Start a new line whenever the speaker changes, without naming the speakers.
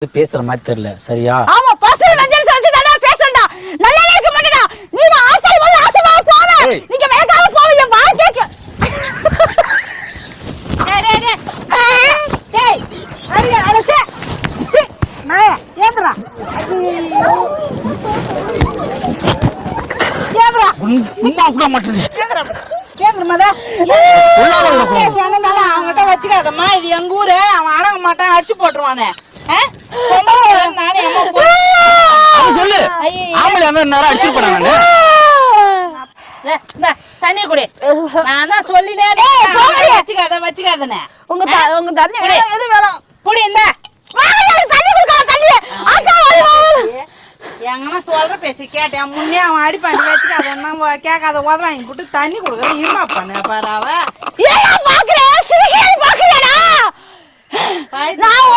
பேசுற மாதிரி தெரியல சரியா?
ஆமா பர்சனல் வெஞ்சன்ஸ் வச்சு தான பேசறடா. நல்லா இருக்க மாட்டடா. நீ ஆசை வந்து ஆசைமா போவே. நீங்க வேகாம போவீங்க பால் கேக்க. டேய் அரியா அலசே. சி நாய ஏந்திரா. ஏந்திரா.
சும்மா கூட மாட்டேன்.
ஏந்திரா. கேக்குறமாடா. சொன்னதால அவங்கிட்ட வச்சுக்காதம்மா. இது எங்க ஊரு. அவன் அடங்க மாட்டான் அடிச்சு போட்டுருவானே. நானே அம்மா
சொல்லு. ஆம்பளை அம்மா நேரா அடிச்சு போறானே.
தண்ணி குடி. நான் தான் சொல்லினே வச்சுக்காதனே. உங்க தண்ணி எது வேணும் குடி. இந்த தண்ணி குடுக்க தண்ணி எங்கன்னா சொல்ற பேசி கேட்டேன். முன்னே அவன் அடிப்பாண்டி வச்சுக்காத நம்ம கேட்காத உதவ வாங்கி போட்டு தண்ணி கொடுக்குற இருமா பண்ண பாரு. அவ பாக்குறேன் நான்